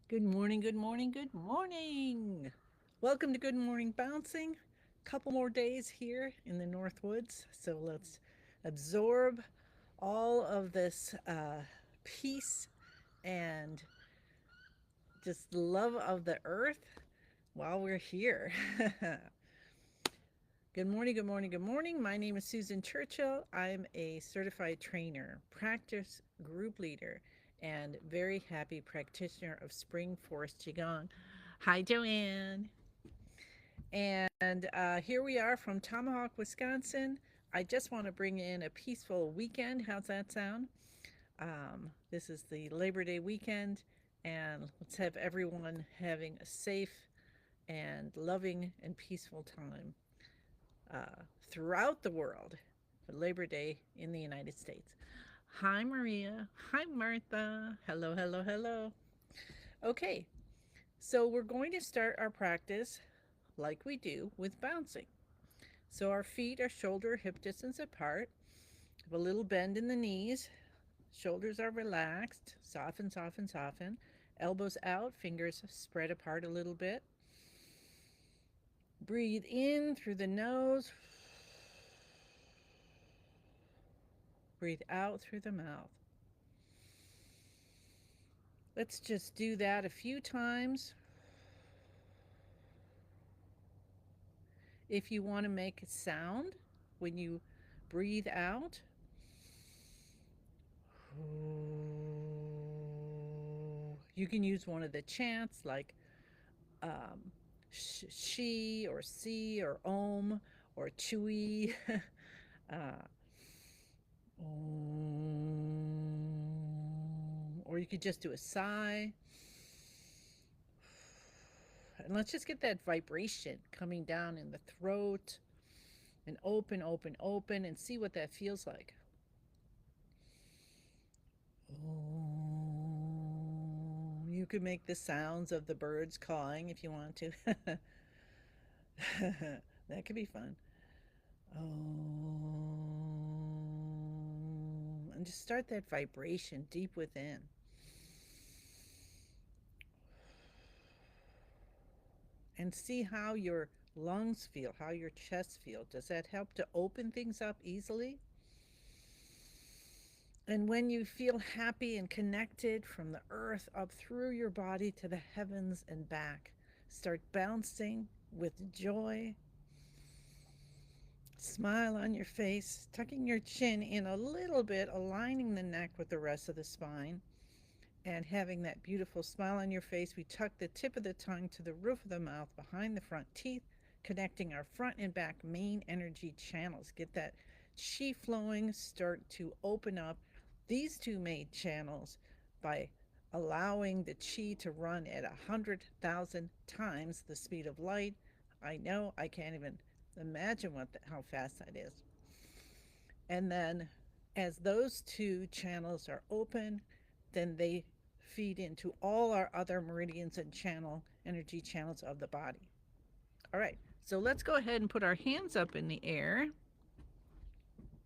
Good morning, good morning, good morning. Welcome to Good Morning Bouncing. Couple more days here in the Northwoods, so let's absorb all of this peace and just love of the earth while we're here. Good morning, good morning, good morning. My name is Susan Churchill. I'm a certified trainer, practice group leader, and very happy practitioner of Spring Forest Qigong. Hi, Joanne. And here we are from Tomahawk, Wisconsin. I just want to bring in a peaceful weekend. How's that sound? This is the Labor Day weekend, and let's have everyone having a safe and loving and peaceful time throughout the world for Labor Day in the United States. Hi, Maria. Hi, Martha. Hello, hello, hello. Okay, so we're going to start our practice like we do with bouncing. So our feet are shoulder hip distance apart. Have a little bend in the knees. Shoulders are relaxed. Soften, soften, soften. Elbows out, fingers spread apart a little bit. Breathe in through the nose. Breathe out through the mouth. Let's just do that a few times. If you want to make a sound when you breathe out, you can use one of the chants like um, she or si or om or chui. uh, or you could just do a sigh. And let's just get that vibration coming down in the throat and open, open, open, and see what that feels like. You could make the sounds of the birds cawing if you want to. That could be fun. And just start that vibration deep within. And see how your lungs feel, how your chest feels. Does that help to open things up easily? And when you feel happy and connected from the earth up through your body to the heavens and back, start bouncing with joy. Smile on your face, tucking your chin in a little bit, aligning the neck with the rest of the spine, and having that beautiful smile on your face. We tuck the tip of the tongue to the roof of the mouth behind the front teeth, connecting our front and back main energy channels. Get that chi flowing, start to open up these two main channels by allowing the chi to run at 100,000 times the speed of light. I know I can't even imagine how fast that is. And then as those two channels are open, then they feed into all our other meridians and energy channels of the body. All right, so let's go ahead and put our hands up in the air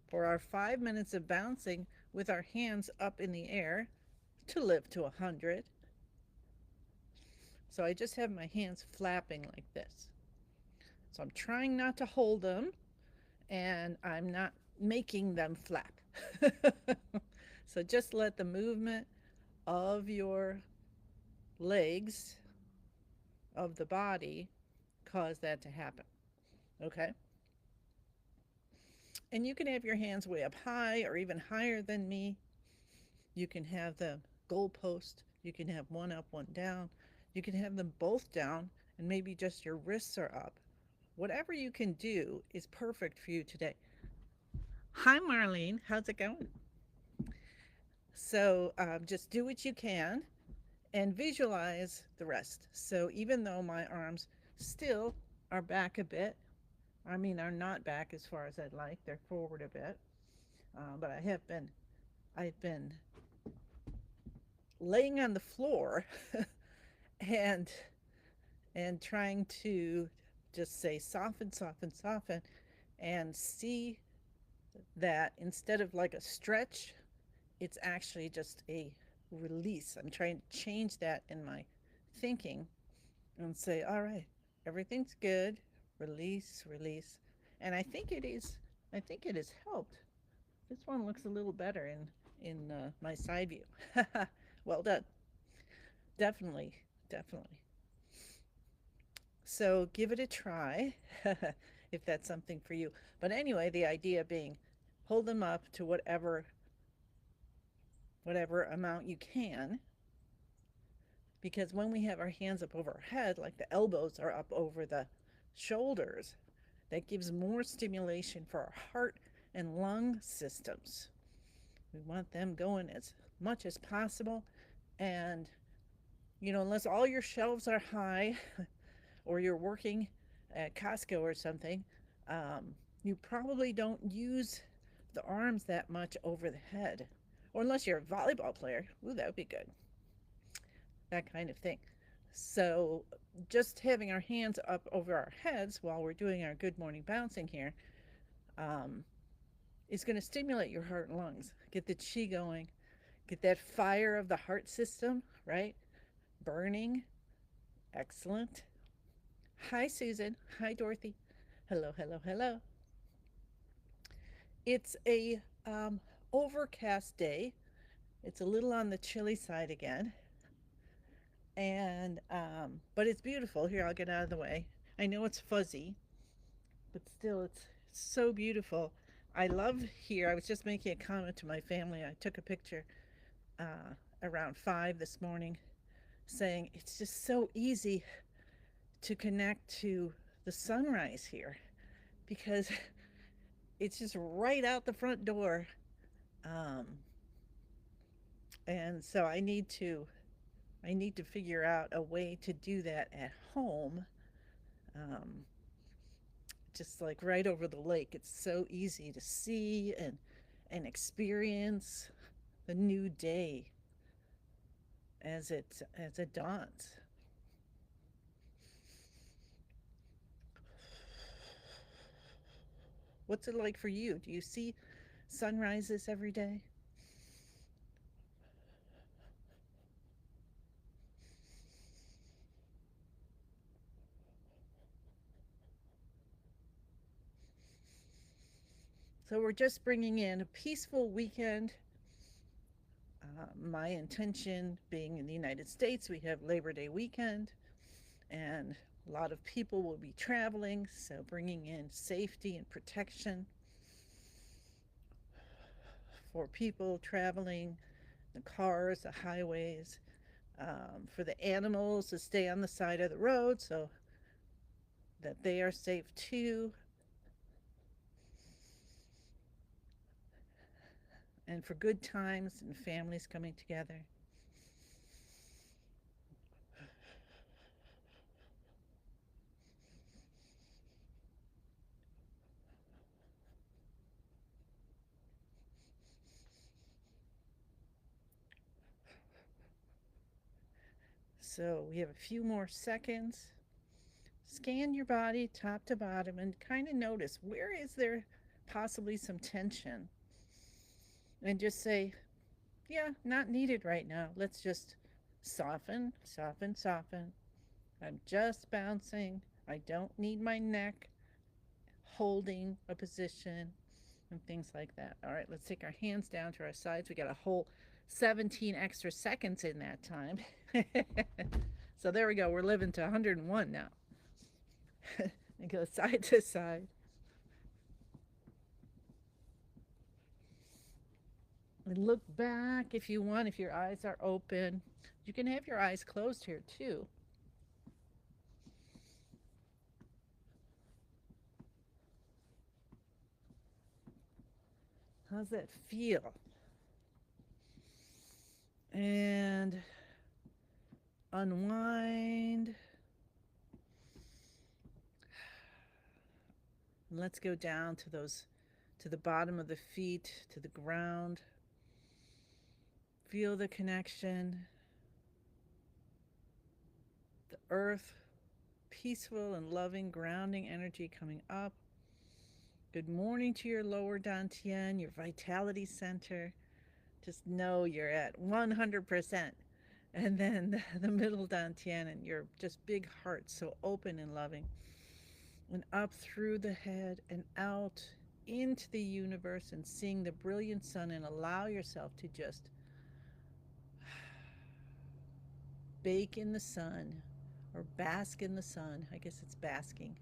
for our 5 minutes of bouncing with our hands up in the air to live to 100. So I just have my hands flapping like this. So I'm trying not to hold them and I'm not making them flap. So just let the movement of your legs, of the body, cause that to happen. Okay? And you can have your hands way up high or even higher than me. You can have the goalpost. You can have one up, one down. You can have them both down, and maybe just your wrists are up. Whatever you can do is perfect for you today. Hi, Marlene. How's it going? So just do what you can and visualize the rest. So even though my arms still are back a bit, I mean, are not back as far as I'd like, they're forward a bit, but I've been laying on the floor and trying to just say soften, soften, soften, and see that instead of like a stretch, it's actually just a release. I'm trying to change that in my thinking and say, all right, everything's good. Release, release. And I think it has helped. This one looks a little better in my side view. Well done. Definitely, definitely. So give it a try if that's something for you. But anyway, the idea being hold them up to whatever amount you can, because when we have our hands up over our head, like the elbows are up over the shoulders, that gives more stimulation for our heart and lung systems. We want them going as much as possible. And, unless all your shelves are high or you're working at Costco or something, you probably don't use the arms that much over the head. Or unless you're a volleyball player. Ooh, that would be good. That kind of thing. So, just having our hands up over our heads while we're doing our good morning bouncing here um, is going to stimulate your heart and lungs, get the chi going, get that fire of the heart system, right? Burning. Excellent. Hi, Susan. Hi, Dorothy. Hello, hello, hello. It's a overcast day. It's a little on the chilly side again, and but it's beautiful. Here, I'll get out of the way. I know it's fuzzy, but still, it's so beautiful. I love here. I was just making a comment to my family. I took a picture around 5 this morning, saying it's just so easy to connect to the sunrise here because it's just right out the front door. Um, and so I need to figure out a way to do that at home. Um, just like right over the lake, it's so easy to see and experience the new day as it dawns. What's it like for you? Do you see sunrises every day? So we're just bringing in a peaceful weekend. My intention being in the United States, we have Labor Day weekend, and a lot of people will be traveling, so bringing in safety and protection for people traveling, the cars, the highways, for the animals to stay on the side of the road so that they are safe too, and for good times and families coming together. So we have a few more seconds. Scan your body top to bottom and kind of notice where is there possibly some tension, and just say, yeah, not needed right now. Let's just soften, soften, soften. I'm just bouncing. I don't need my neck holding a position and things like that. All right, let's take our hands down to our sides. We got a whole 17 extra seconds in that time. So there we go. We're living to 101 now. And go side to side. And look back if you want, if your eyes are open. You can have your eyes closed here too. How's that feel? And unwind. And let's go down to the bottom of the feet, to the ground. Feel the connection. The earth, peaceful and loving, grounding energy coming up. Good morning to your lower dantian, your vitality center. Just know you're at 100%. And then the middle dantian and your just big heart, so open and loving. And up through the head and out into the universe and seeing the brilliant sun, and allow yourself to just bake in the sun or bask in the sun. I guess it's basking.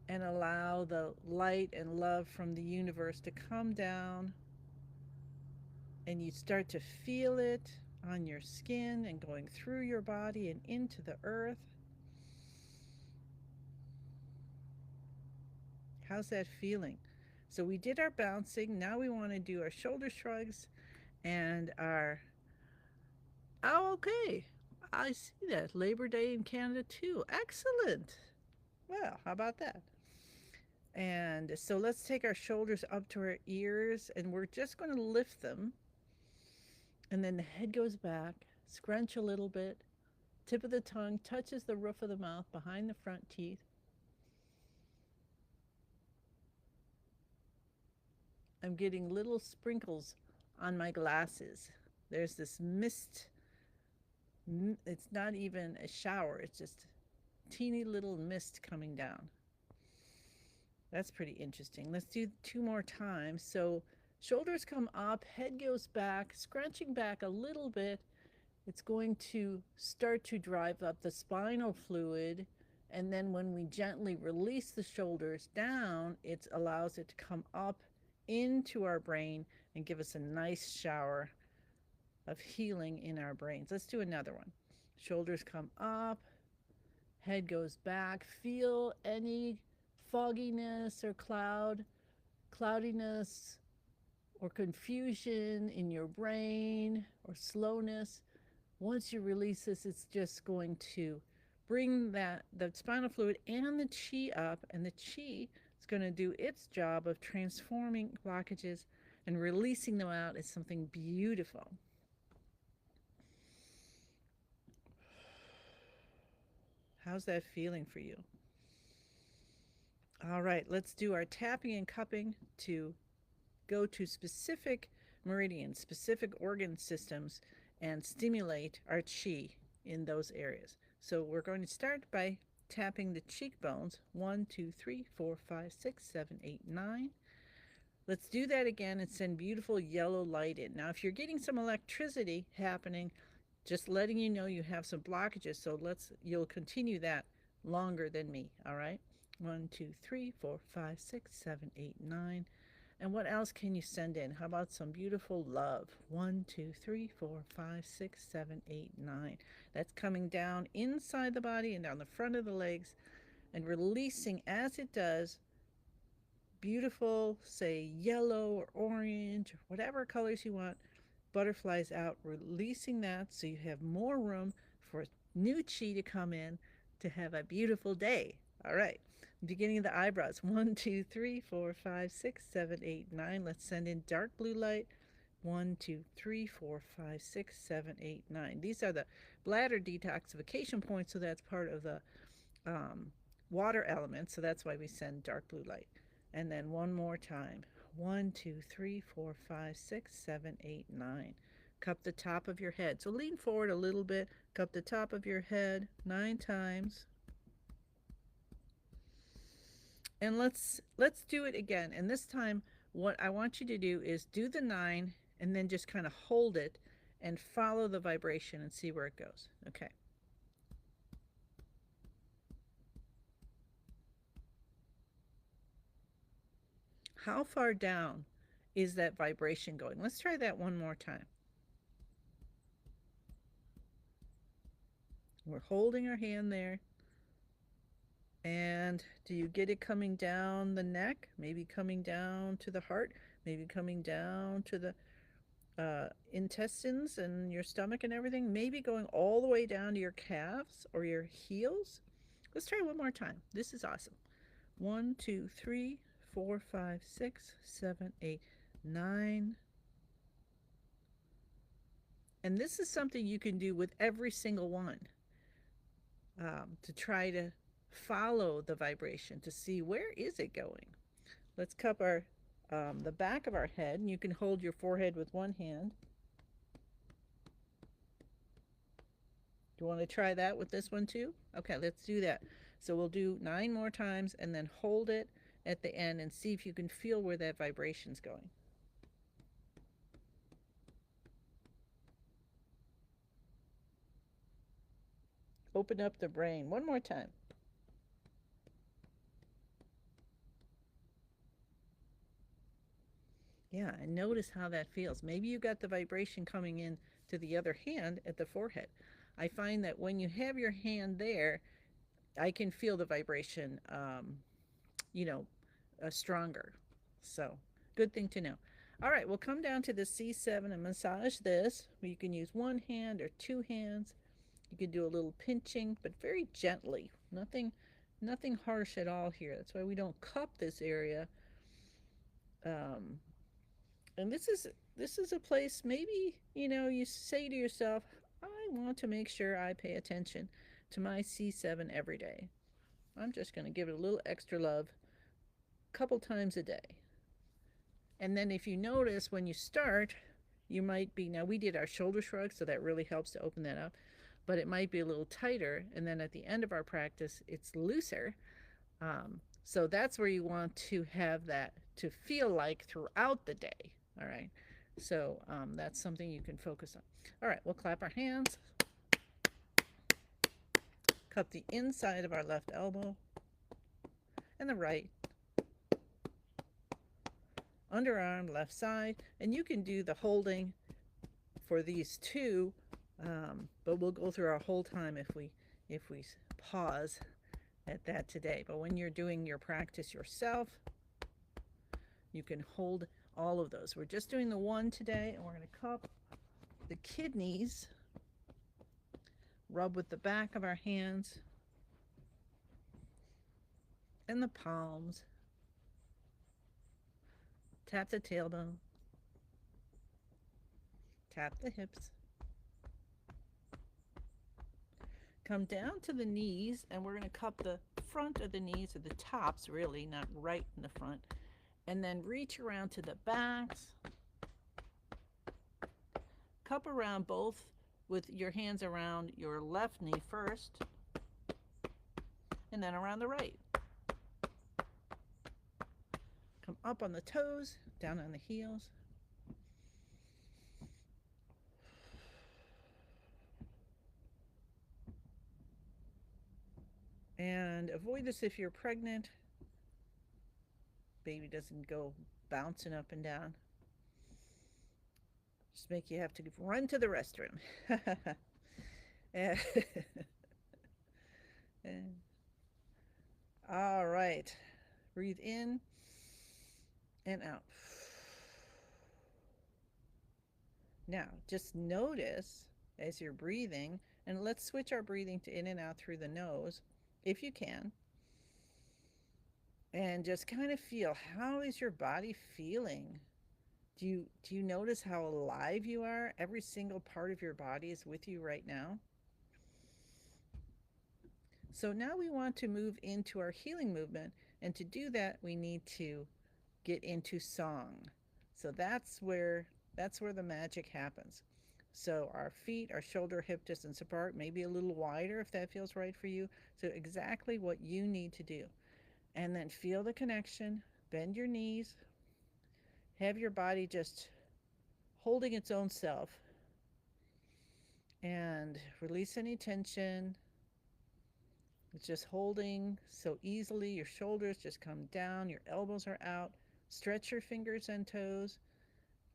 And allow the light and love from the universe to come down, and you start to feel it on your skin and going through your body and into the earth. How's that feeling? So we did our bouncing. Now we want to do our shoulder shrugs and our, oh, okay. I see that. Labor Day in Canada too. Excellent. Well, how about that? And so let's take our shoulders up to our ears, and we're just going to lift them. And then the head goes back, scrunch a little bit. Tip of the tongue touches the roof of the mouth behind the front teeth. I'm getting little sprinkles on my glasses. There's this mist. It's not even a shower, it's just teeny little mist coming down. That's pretty interesting. Let's do two more times. So shoulders come up, head goes back, scrunching back a little bit. It's going to start to drive up the spinal fluid. And then when we gently release the shoulders down, it allows it to come up into our brain and give us a nice shower of healing in our brains. Let's do another one. Shoulders come up, head goes back. Feel any fogginess or cloudiness or confusion in your brain or slowness. Once you release this, it's just going to bring that the spinal fluid and the chi up, and the chi is going to do its job of transforming blockages and releasing them out as something beautiful. How's that feeling for you? All right, let's do our tapping and cupping to go to specific meridians, specific organ systems, and stimulate our chi in those areas. So we're going to start by tapping the cheekbones. 1, 2, 3, 4, 5, 6, 7, 8, 9. Let's do that again and send beautiful yellow light in. Now, if you're getting some electricity happening, just letting you know you have some blockages. So you'll continue that longer than me. All right. 1, 2, 3, 4, 5, 6, 7, 8, 9. And what else can you send in? How about some beautiful love? 1, 2, 3, 4, 5, 6, 7, 8, 9. That's coming down inside the body and down the front of the legs and releasing as it does beautiful, say, yellow or orange or whatever colors you want, butterflies out, releasing that so you have more room for new chi to come in to have a beautiful day. All right. Beginning of the eyebrows. 1, 2, 3, 4, 5, 6, 7, 8, 9. Let's send in dark blue light. 1, 2, 3, 4, 5, 6, 7, 8, 9. These are the bladder detoxification points, so that's part of the um, water element. So that's why we send dark blue light. And then one more time. 1, 2, 3, 4, 5, 6, 7, 8, 9. Cup the top of your head. So lean forward a little bit. Cup the top of your head 9 times. And let's do it again. And this time what I want you to do is do the 9 and then just kind of hold it and follow the vibration and see where it goes. Okay. How far down is that vibration going? Let's try that one more time. We're holding our hand there. And do you get it coming down the neck? Maybe coming down to the heart? Maybe coming down to the intestines and your stomach and everything? Maybe going all the way down to your calves or your heels? Let's try one more time. This is awesome. 1, 2, 3, 4, 5, 6, 7, 8, 9. And this is something you can do with every single one, to try to follow the vibration to see where is it going. Let's cup our the back of our head, and you can hold your forehead with one hand. you want to try that with this one too? Okay, let's do that. So we'll do 9 more times and then hold it at the end and see if you can feel where that vibration's going. Open up the brain. One more time. Yeah, and notice how that feels. Maybe you got the vibration coming in to the other hand at the forehead. I find that when you have your hand there, I can feel the vibration, you know, stronger. So, good thing to know. All right, we'll come down to the C7 and massage this. You can use one hand or two hands. You can do a little pinching, but very gently. Nothing harsh at all here. That's why we don't cup this area. Um, and this is a place maybe, you say to yourself, I want to make sure I pay attention to my C7 every day. I'm just going to give it a little extra love a couple times a day. And then if you notice when you start, you might be, now we did our shoulder shrug, so that really helps to open that up, but it might be a little tighter. And then at the end of our practice, it's looser. So that's where you want to have that to feel like throughout the day. All right. So that's something you can focus on. All right, we'll clap our hands. Cup the inside of our left elbow and the right. Underarm, left side. And you can do the holding for these two, but we'll go through our whole time if we pause at that today. But when you're doing your practice yourself, you can hold all of those. We're just doing the one today, and we're going to cup the kidneys, rub with the back of our hands and the palms, tap the tailbone, tap the hips, come down to the knees, and we're going to cup the front of the knees, or the tops really, not right in the front, and then reach around to the backs. Cup around both with your hands around your left knee first, and then around the right. Come up on the toes, down on the heels. And avoid this if you're pregnant. Baby doesn't go bouncing up and down. Just make you have to run to the restroom. All right. Breathe in and out. Now, just notice as you're breathing, and let's switch our breathing to in and out through the nose, if you can. And just kind of feel, how is your body feeling? Do you notice how alive you are? Every single part of your body is with you right now. So now we want to move into our healing movement, and to do that we need to get into song. So that's where the magic happens. So our feet, our shoulder hip distance apart, maybe a little wider if that feels right for you. So exactly what you need to do. And then feel the connection, bend your knees, have your body just holding its own self, and release any tension. It's just holding so easily. Your shoulders just come down, your elbows are out. Stretch your fingers and toes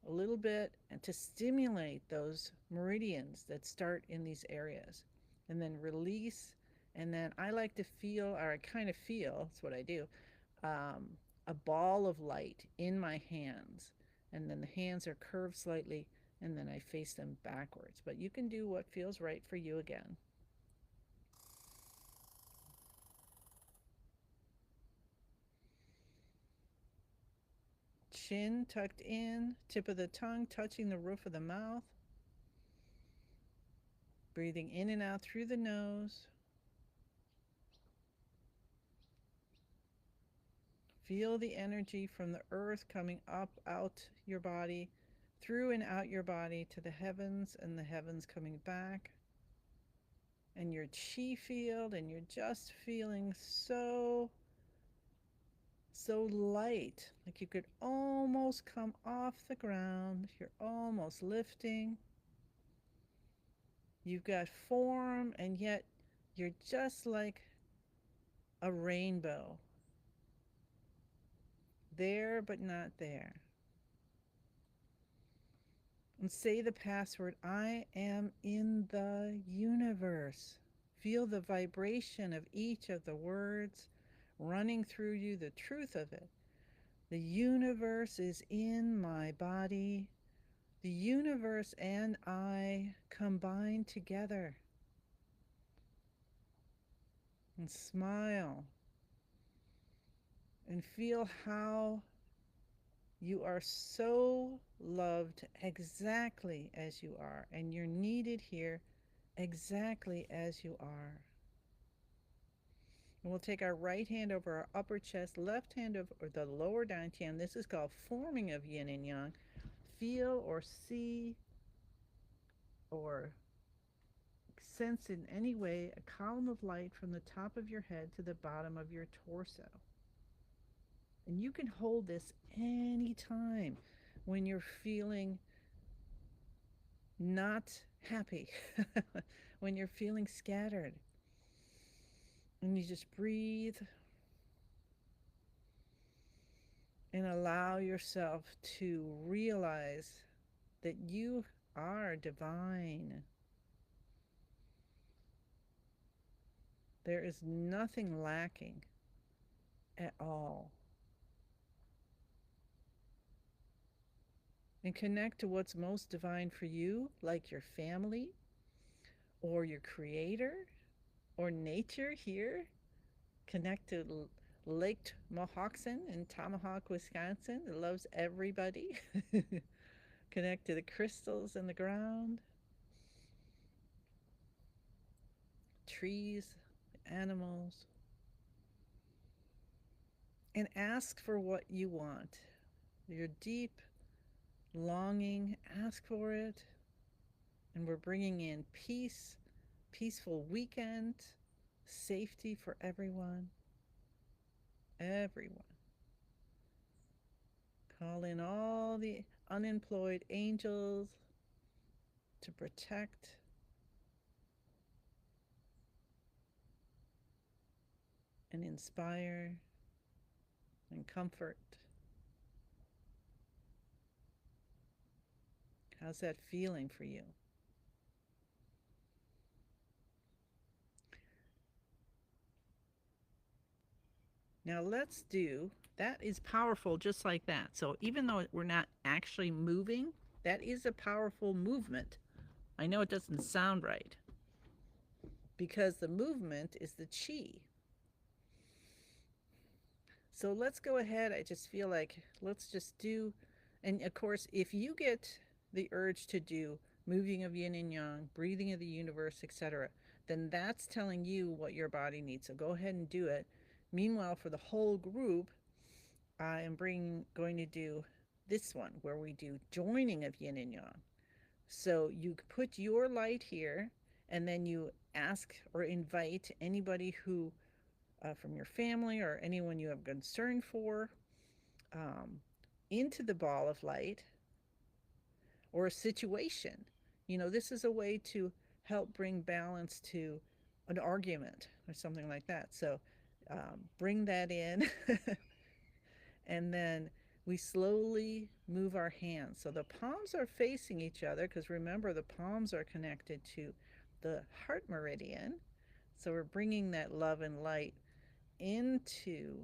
a little bit, and to stimulate those meridians that start in these areas. And then release. And then I like to feel, or I kind of feel, that's what I do, a ball of light in my hands. And then the hands are curved slightly, and then I face them backwards. But you can do what feels right for you again. Chin tucked in, tip of the tongue touching the roof of the mouth. Breathing in and out through the nose. Feel the energy from the earth coming up, out your body, through and out your body to the heavens, and the heavens coming back. and your chi field, and you're just feeling so, so light, like you could almost come off the ground. You're almost lifting. You've got form, and yet you're just like a rainbow, there but not there. And say the password, I am in the universe. Feel the vibration of each of the words running through you, the truth of it. The universe is in my body. The universe and I combine together. And smile and feel how you are so loved exactly as you are, and you're needed here exactly as you are. And we'll take our right hand over our upper chest, left hand over the lower dantian. This is called forming of yin and yang. Feel or see or sense in any way a column of light from the top of your head to the bottom of your torso. And you can hold this anytime when you're feeling not happy, when you're feeling scattered. And you just breathe and allow yourself to realize that you are divine. There is nothing lacking at all. And connect to what's most divine for you, like your family or your creator or nature here. Connect to Lake Mohawkson in Tomahawk, Wisconsin. It loves everybody. Connect to the crystals in the ground, trees, animals, and ask for what you want. Your deep longing, ask for it. And we're bringing in peace, peaceful weekend, safety for everyone. Everyone. Call in all the unemployed angels to protect and inspire and comfort. How's that feeling for you? Now let's do, that is powerful just like that. So even though we're not actually moving, that is a powerful movement. I know it doesn't sound right because the movement is the chi. So let's go ahead. I just feel like let's just do, and of course, if you get the urge to do moving of yin and yang, breathing of the universe, etc., then that's telling you what your body needs. So go ahead and do it. Meanwhile, for the whole group, I am going to do this one where we do joining of yin and yang. So you put your light here, and then you ask or invite anybody who from your family or anyone you have concern for um, into the ball of light or a situation. You know, this is a way to help bring balance to an argument or something like that. So bring that in and then we slowly move our hands. So the palms are facing each other because remember, the palms are connected to the heart meridian. So we're bringing that love and light into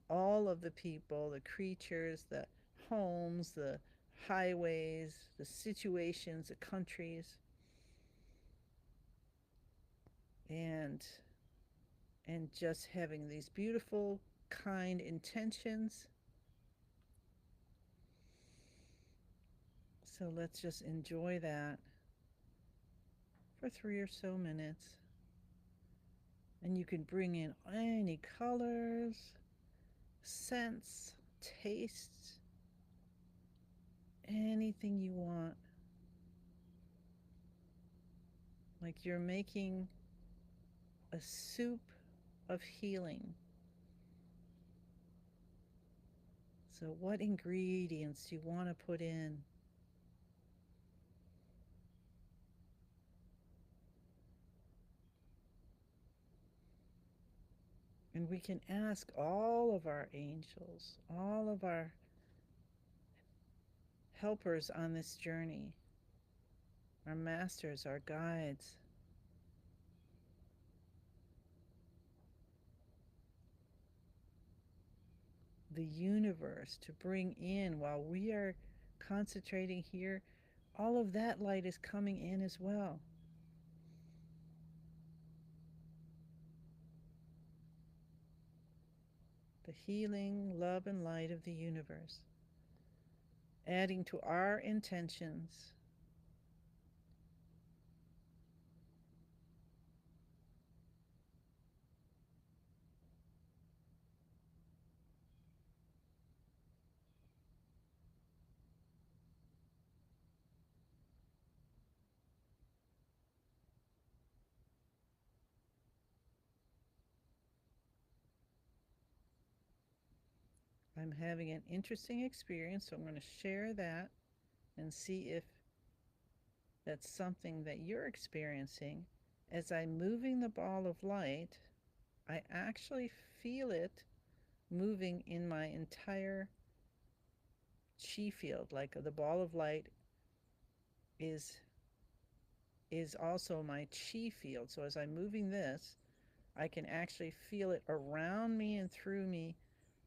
all of the people, the creatures, the homes, the highways, the situations, the countries, and just having these beautiful, kind intentions. So let's just enjoy that for 3 or so minutes. And you can bring in any colors, scents, tastes, anything you want. like you're making a soup of healing. So, what ingredients do you want to put in? And we can ask all of our angels, all of our helpers on this journey, our masters, our guides, the universe to bring in while we are concentrating here. All of that light is coming in as well. The healing, love, and light of the universe, adding to our intentions. I'm having an interesting experience, so I'm going to share that and see if that's something that you're experiencing. As I'm moving the ball of light, I actually feel it moving in my entire chi field. Like the ball of light is is also my chi field. So as I'm moving this, I can actually feel it around me and through me,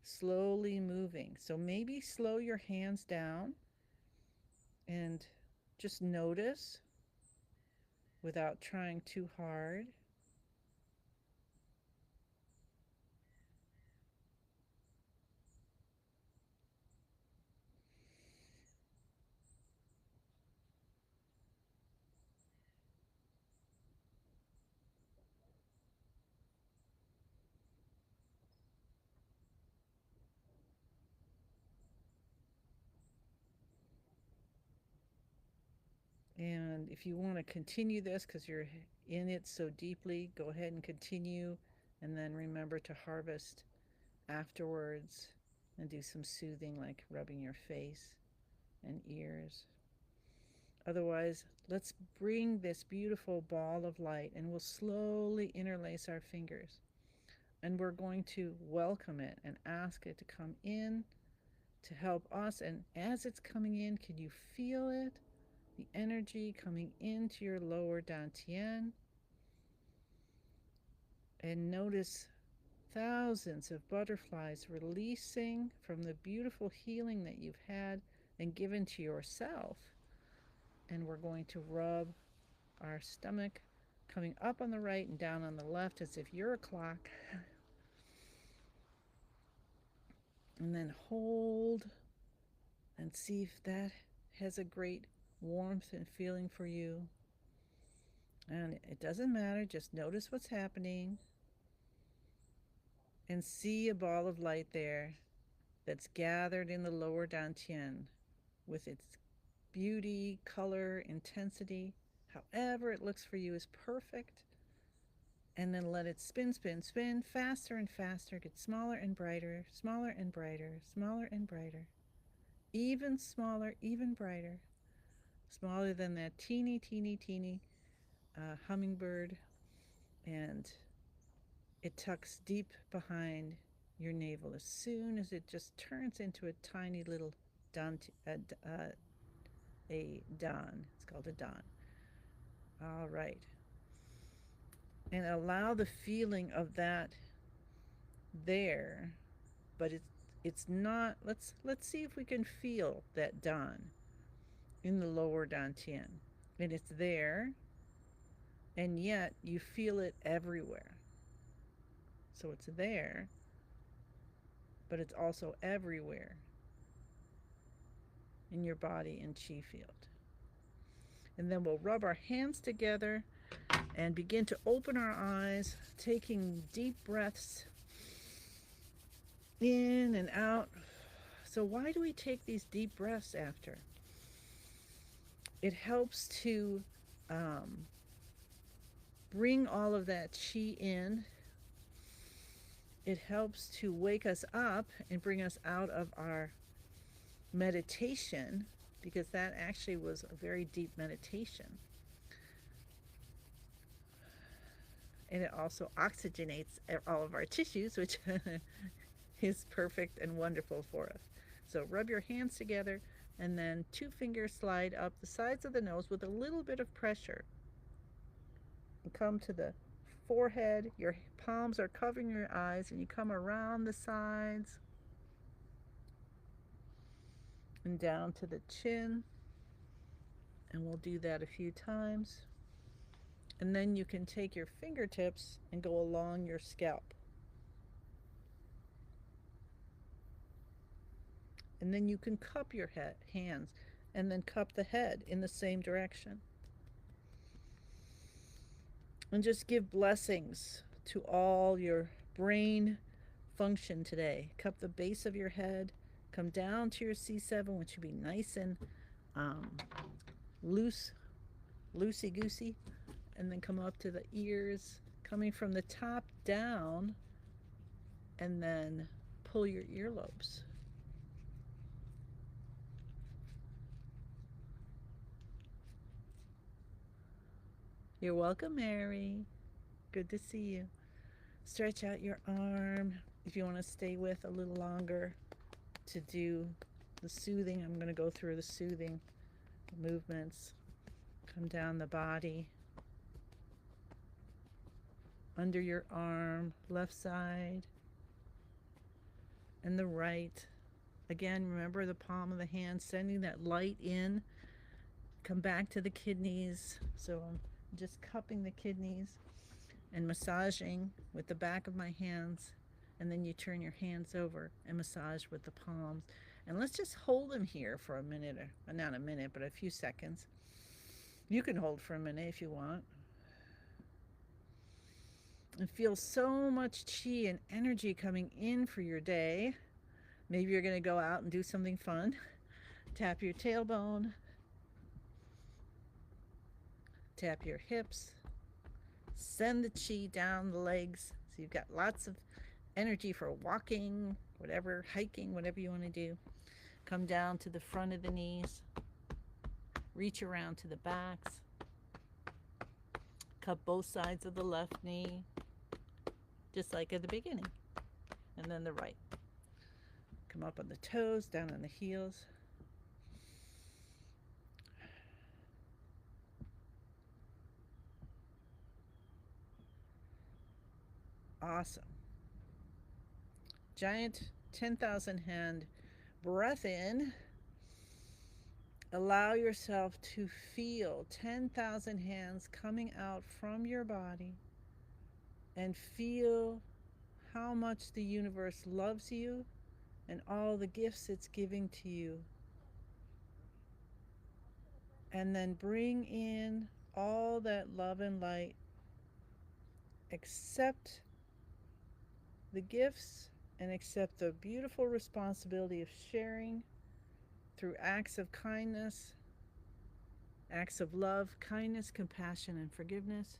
slowly moving. So maybe slow your hands down and just notice without trying too hard. And if you want to continue this because you're in it so deeply, go ahead and continue. And then remember to harvest afterwards and do some soothing, like rubbing your face and ears. Otherwise, let's bring this beautiful ball of light and we'll slowly interlace our fingers. And we're going to welcome it and ask it to come in to help us. And as it's coming in, can you feel it? The energy coming into your lower dantian. And notice thousands of butterflies releasing from the beautiful healing that you've had and given to yourself. And we're going to rub our stomach coming up on the right and down on the left as if you're a clock. And then hold and see if that has a great warmth and feeling for you. And it doesn't matter, just notice what's happening and see a ball of light there that's gathered in the lower dantian with its beauty, color, intensity. However it looks for you is perfect. And then let it spin, spin, spin faster and faster, get smaller and brighter, smaller and brighter, smaller and brighter, even smaller, even brighter, smaller than that teeny, teeny, teeny hummingbird. And it tucks deep behind your navel as soon as it just turns into a tiny little don, a don. It's called a don. All right. And allow the feeling of that there, but it's not. Let's see if we can feel that don in the lower dantian. And it's there, and yet you feel it everywhere. So it's there, but it's also everywhere in your body and chi field. And then we'll rub our hands together and begin to open our eyes, taking deep breaths in and out. So why do we take these deep breaths after? It helps to bring all of that chi in. It helps to wake us up and bring us out of our meditation, because that actually was a very deep meditation. And it also oxygenates all of our tissues, which is perfect and wonderful for us. So rub your hands together and then 2 fingers slide up the sides of the nose with a little bit of pressure. And come to the forehead. Your palms are covering your eyes, and you come around the sides and down to the chin. And we'll do that a few times. And then you can take your fingertips and go along your scalp. And then you can cup your hands and then cup the head in the same direction. And just give blessings to all your brain function today. Cup the base of your head, come down to your C7, which should be nice and loose, loosey-goosey, and then come up to the ears, coming from the top down, and then pull your earlobes. You're welcome, Mary. Good to see you. Stretch out your arm if you want to stay with a little longer to do the soothing. I'm going to go through the soothing movements. Come down the body, under your arm, left side and the right. Again, remember the palm of the hand, sending that light in. Come back to the kidneys. So I'm just cupping the kidneys and massaging with the back of my hands. And then you turn your hands over and massage with the palms. And let's just hold them here for a minute, or not a minute, but a few seconds. You can hold for a minute if you want. And feel so much chi and energy coming in for your day. Maybe you're going to go out and do something fun. Tap your tailbone. Tap your hips. Send the chi down the legs. So you've got lots of energy for walking, whatever, hiking, whatever you want to do. Come down to the front of the knees. Reach around to the backs. Cup both sides of the left knee, just like at the beginning. And then the right. Come up on the toes, down on the heels. Awesome. Giant 10,000 hand breath in. Allow yourself to feel 10,000 hands coming out from your body, and feel how much the universe loves you and all the gifts it's giving to you. And then bring in all that love and light. Accept the gifts and accept the beautiful responsibility of sharing through acts of kindness, acts of love, kindness, compassion, and forgiveness.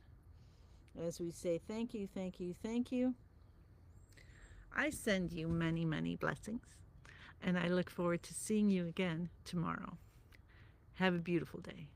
As we say thank you, thank you, thank you, I send you many, many blessings, and I look forward to seeing you again tomorrow. Have a beautiful day.